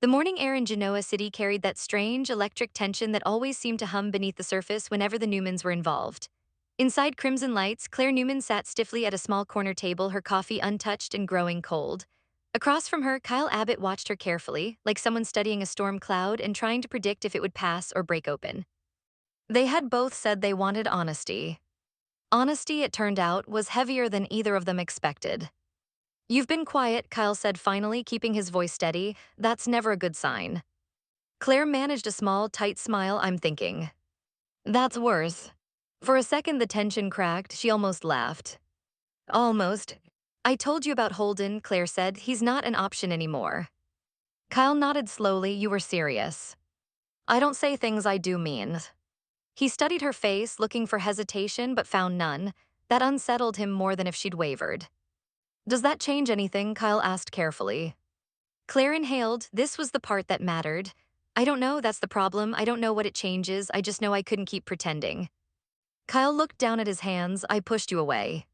The morning air in Genoa City carried that strange, electric tension that always seemed to hum beneath the surface whenever the Newmans were involved. Inside crimson lights, Claire Newman sat stiffly at a small corner table, her coffee untouched and growing cold. Across from her, Kyle Abbott watched her carefully, like someone studying a storm cloud and trying to predict if it would pass or break open. They had both said they wanted honesty. Honesty, it turned out, was heavier than either of them expected. "You've been quiet," Kyle said finally, keeping his voice steady. "That's never a good sign." Claire managed a small, tight smile. "I'm thinking. That's worse." For a second, the tension cracked. She almost laughed. "Almost. I told you about Holden," Claire said. "He's not an option anymore." Kyle nodded slowly. "You were serious." "I don't say things I do mean." He studied her face, looking for hesitation, but found none. That unsettled him more than if she'd wavered. "Does that change anything?" Kyle asked carefully. Claire inhaled. This was the part that mattered. "I don't know, that's the problem. I don't know what it changes. I just know I couldn't keep pretending." Kyle looked down at his hands. "I pushed you away."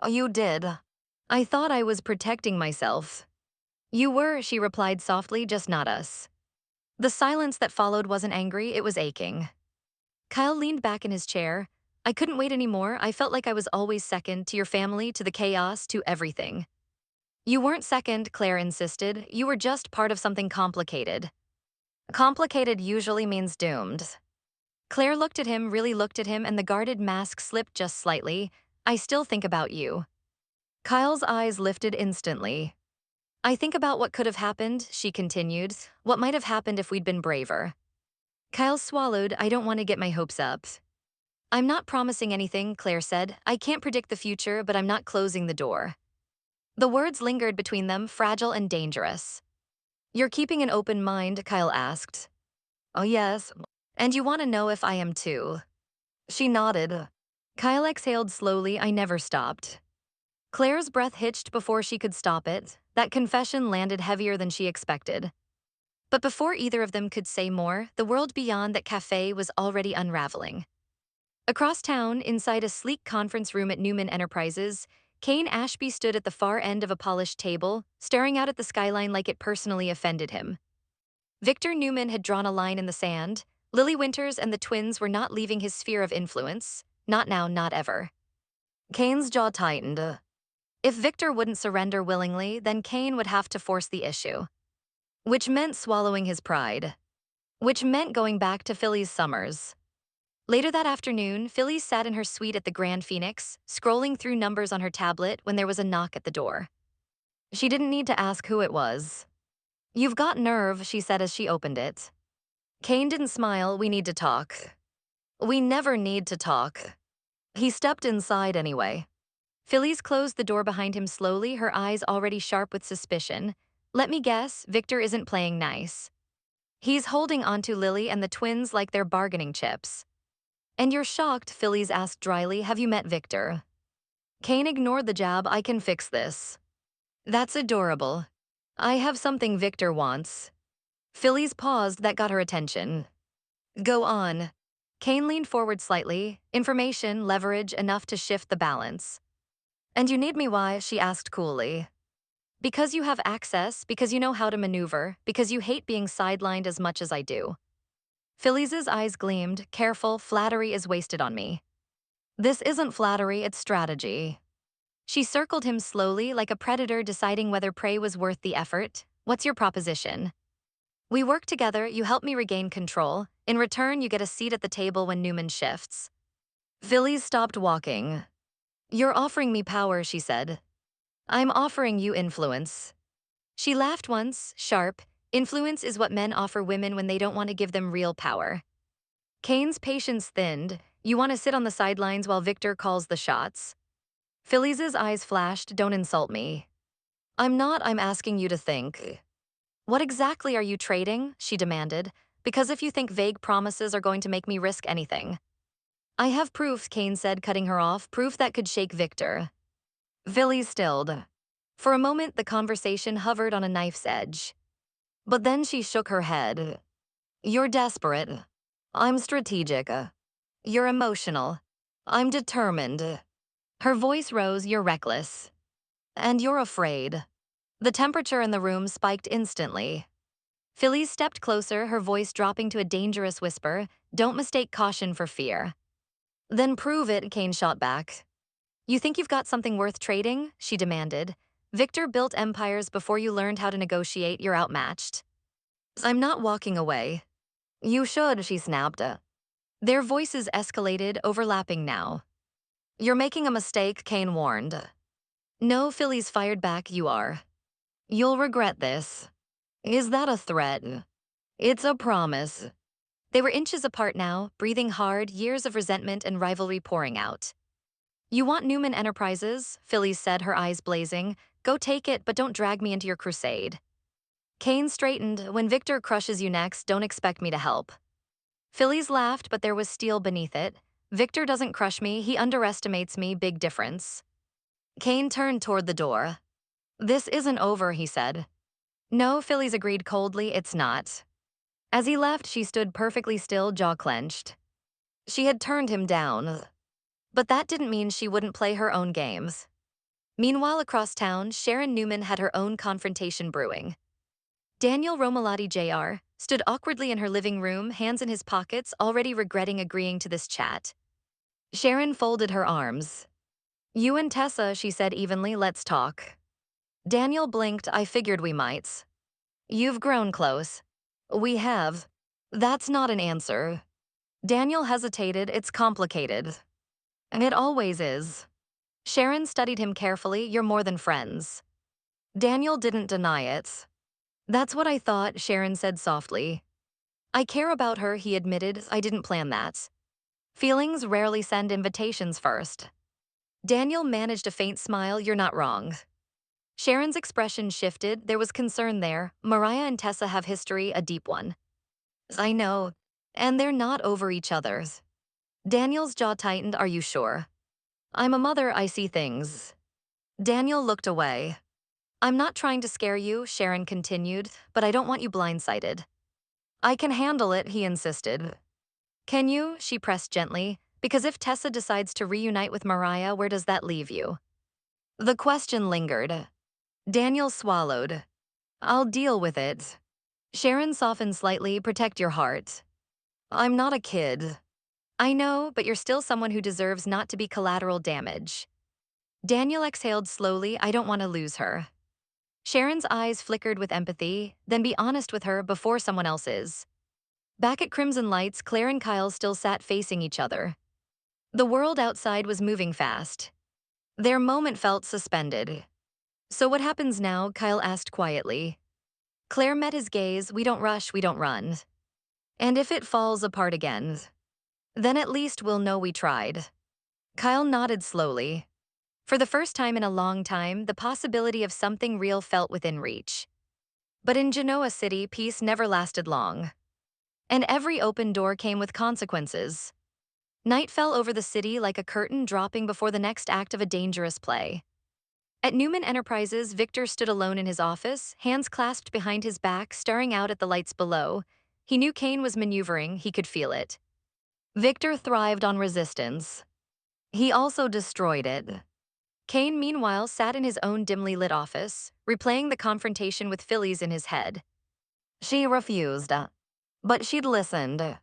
"Oh, you did." "I thought I was protecting myself." "You were," she replied softly, "just not us." The silence that followed wasn't angry, it was aching. Kyle leaned back in his chair. "I couldn't wait anymore. I felt like I was always second, to your family, to the chaos, to everything." "You weren't second," Claire insisted. "You were just part of something complicated." "Complicated usually means doomed." Claire looked at him, really looked at him, and the guarded mask slipped just slightly. "I still think about you." Kyle's eyes lifted instantly. "I think about what could have happened," she continued. "What might have happened if we'd been braver." Kyle swallowed. "I don't want to get my hopes up." "I'm not promising anything," Claire said. "I can't predict the future, but I'm not closing the door." The words lingered between them, fragile and dangerous. "You're keeping an open mind?" Kyle asked. "Oh, yes. And you want to know if I am too?" She nodded. Kyle exhaled slowly. "I never stopped." Claire's breath hitched before she could stop it. That confession landed heavier than she expected. But before either of them could say more, the world beyond that cafe was already unraveling. Across town, inside a sleek conference room at Newman Enterprises, Kane Ashby stood at the far end of a polished table, staring out at the skyline like it personally offended him. Victor Newman had drawn a line in the sand. Lily Winters and the twins were not leaving his sphere of influence. Not now, not ever. Kane's jaw tightened. If Victor wouldn't surrender willingly, then Kane would have to force the issue. Which meant swallowing his pride. Which meant going back to Philly's summers. Later that afternoon, Phyllis sat in her suite at the Grand Phoenix, scrolling through numbers on her tablet when there was a knock at the door. She didn't need to ask who it was. "You've got nerve," she said as she opened it. Kane didn't smile. "We need to talk." "We never need to talk." He stepped inside anyway. Phyllis closed the door behind him slowly, her eyes already sharp with suspicion. "Let me guess, Victor isn't playing nice. He's holding onto Lily and the twins like they're bargaining chips." "And you're shocked?" Phyllis asked dryly. "Have you met Victor?" Kane ignored the jab. "I can fix this." "That's adorable." "I have something Victor wants." Phyllis paused. That got her attention. "Go on." Kane leaned forward slightly. "Information, leverage, enough to shift the balance." "And you need me why?" she asked coolly. "Because you have access, because you know how to maneuver, because you hate being sidelined as much as I do." Phyllis's eyes gleamed. "Careful, flattery is wasted on me." "This isn't flattery, it's strategy." She circled him slowly, like a predator deciding whether prey was worth the effort. "What's your proposition?" "We work together, you help me regain control. In return, you get a seat at the table when Newman shifts." Phyllis stopped walking. "You're offering me power," she said. "I'm offering you influence." She laughed once, sharp. "Influence is what men offer women when they don't want to give them real power." Kane's patience thinned. "You want to sit on the sidelines while Victor calls the shots?" Phyllis's eyes flashed. "Don't insult me." "I'm not, I'm asking you to think." "What exactly are you trading?" she demanded. "Because if you think vague promises are going to make me risk anything." "I have proof," Kane said, cutting her off, "proof that could shake Victor." Phyllis stilled. For a moment, the conversation hovered on a knife's edge. But then she shook her head. "You're desperate. I'm strategic. You're emotional. I'm determined." Her voice rose. "You're reckless. And you're afraid." The temperature in the room spiked instantly. Phyllis stepped closer, her voice dropping to a dangerous whisper. Don't mistake caution for fear. Then prove it, Kane shot back. You think you've got something worth trading? She demanded. Victor built empires before you learned how to negotiate, you're outmatched. I'm not walking away. You should, she snapped. Their voices escalated, overlapping now. You're making a mistake, Kane warned. No, Phyllis fired back, you are. You'll regret this. Is that a threat? It's a promise. They were inches apart now, breathing hard, years of resentment and rivalry pouring out. You want Newman Enterprises? Phyllis said, her eyes blazing. Go take it, but don't drag me into your crusade. Kane straightened. When Victor crushes you next, don't expect me to help. Phyllis laughed, but there was steel beneath it. Victor doesn't crush me, he underestimates me, big difference. Kane turned toward the door. This isn't over, he said. No, Phyllis agreed coldly, it's not. As he left, she stood perfectly still, jaw clenched. She had turned him down. But that didn't mean she wouldn't play her own games. Meanwhile, across town, Sharon Newman had her own confrontation brewing. Daniel Romalotti Jr. stood awkwardly in her living room, hands in his pockets, already regretting agreeing to this chat. Sharon folded her arms. You and Tessa, she said evenly, let's talk. Daniel blinked, I figured we might. You've grown close. We have. That's not an answer. Daniel hesitated, it's complicated. It always is. Sharon studied him carefully, you're more than friends. Daniel didn't deny it. That's what I thought, Sharon said softly. I care about her, he admitted, I didn't plan that. Feelings rarely send invitations first. Daniel managed a faint smile, you're not wrong. Sharon's expression shifted, there was concern there. Mariah and Tessa have history, a deep one. I know, and they're not over each other's. Daniel's jaw tightened, are you sure? I'm a mother, I see things. Daniel looked away. I'm not trying to scare you, Sharon continued, but I don't want you blindsided. I can handle it, he insisted. Can you? She pressed gently. Because if Tessa decides to reunite with Mariah, where does that leave you? The question lingered. Daniel swallowed. I'll deal with it. Sharon softened slightly, protect your heart. I'm not a kid. I know, but you're still someone who deserves not to be collateral damage. Daniel exhaled slowly, I don't want to lose her. Sharon's eyes flickered with empathy, then be honest with her before someone else is. Back at Crimson Lights, Claire and Kyle still sat facing each other. The world outside was moving fast. Their moment felt suspended. So what happens now? Kyle asked quietly. Claire met his gaze, we don't rush, we don't run. And if it falls apart again, then at least we'll know we tried. Kyle nodded slowly. For the first time in a long time, the possibility of something real felt within reach. But in Genoa City, peace never lasted long. And every open door came with consequences. Night fell over the city like a curtain dropping before the next act of a dangerous play. At Newman Enterprises, Victor stood alone in his office, hands clasped behind his back, staring out at the lights below. He knew Kane was maneuvering, he could feel it. Victor thrived on resistance. He also destroyed it. Kane, meanwhile, sat in his own dimly lit office, replaying the confrontation with Phyllis in his head. She refused, but she'd listened.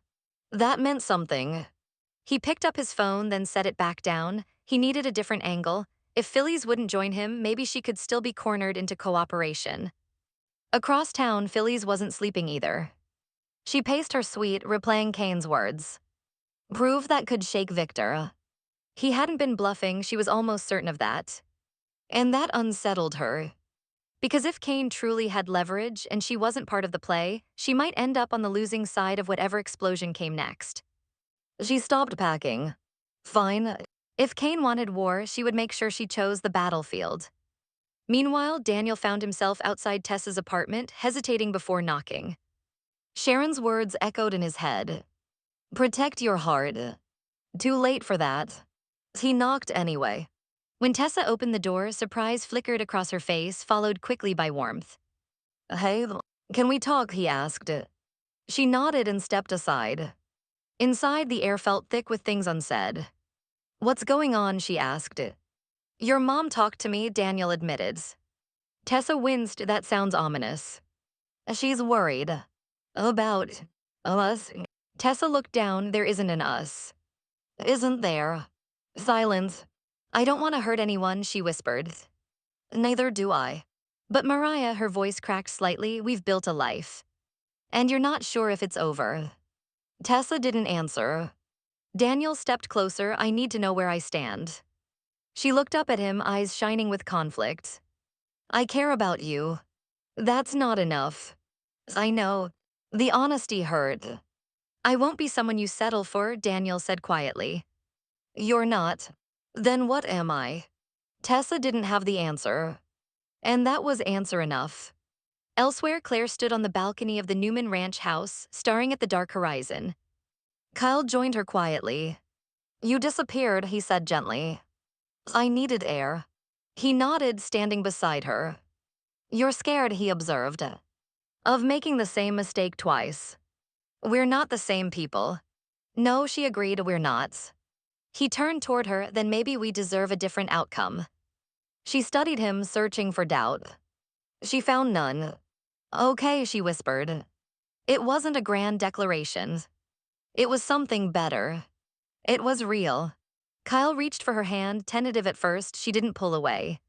That meant something. He picked up his phone, then set it back down. He needed a different angle. If Phyllis wouldn't join him, maybe she could still be cornered into cooperation. Across town, Phyllis wasn't sleeping either. She paced her suite, replaying Kane's words. Prove that could shake Victor. He hadn't been bluffing, she was almost certain of that. And that unsettled her. Because if Kane truly had leverage and she wasn't part of the play, she might end up on the losing side of whatever explosion came next. She stopped packing. Fine. If Kane wanted war, she would make sure she chose the battlefield. Meanwhile, Daniel found himself outside Tessa's apartment, hesitating before knocking. Sharon's words echoed in his head. Protect your heart. Too late for that. He knocked anyway. When Tessa opened the door, surprise flickered across her face, followed quickly by warmth. Hey, can we talk? He asked. She nodded and stepped aside. Inside, the air felt thick with things unsaid. What's going on? She asked. Your mom talked to me, Daniel admitted. Tessa winced, that sounds ominous. She's worried. About us. Tessa looked down. There isn't an us. Isn't there? Silence. I don't want to hurt anyone, she whispered. Neither do I. But Mariah, her voice cracked slightly, we've built a life. And you're not sure if it's over. Tessa didn't answer. Daniel stepped closer. I need to know where I stand. She looked up at him, eyes shining with conflict. I care about you. That's not enough. I know. The honesty hurt. I won't be someone you settle for, Daniel said quietly. You're not. Then what am I? Tessa didn't have the answer. And that was answer enough. Elsewhere, Claire stood on the balcony of the Newman Ranch house, staring at the dark horizon. Kyle joined her quietly. You disappeared, he said gently. I needed air. He nodded, standing beside her. You're scared, he observed, of making the same mistake twice. We're not the same people. No, she agreed, we're not. He turned toward her, then maybe we deserve a different outcome. She studied him, searching for doubt. She found none. Okay, she whispered. It wasn't a grand declaration. It was something better. It was real. Kyle reached for her hand, tentative at first, she didn't pull away.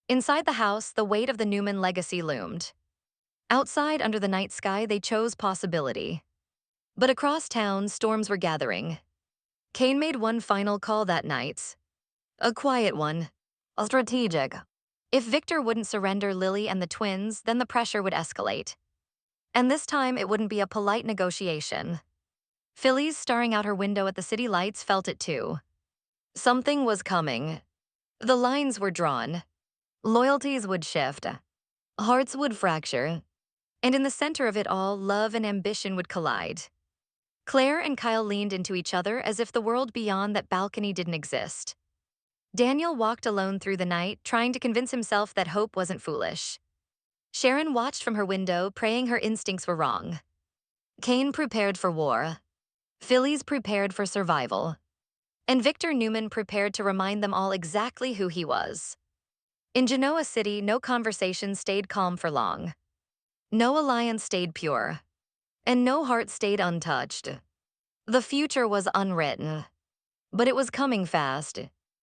Inside the house, the weight of the Newman legacy loomed. Outside, under the night sky, they chose possibility. But across town, storms were gathering. Kane made one final call that night. A quiet one. A strategic. If Victor wouldn't surrender Lily and the twins, then the pressure would escalate. And this time, it wouldn't be a polite negotiation. Phyllis, staring out her window at the city lights, felt it too. Something was coming. The lines were drawn. Loyalties would shift. Hearts would fracture. And in the center of it all, love and ambition would collide. Claire and Kyle leaned into each other as if the world beyond that balcony didn't exist. Daniel walked alone through the night, trying to convince himself that hope wasn't foolish. Sharon watched from her window, praying her instincts were wrong. Kane prepared for war. Phyllis prepared for survival. And Victor Newman prepared to remind them all exactly who he was. In Genoa City, no conversation stayed calm for long. No alliance stayed pure. And no heart stayed untouched. The future was unwritten. But it was coming fast.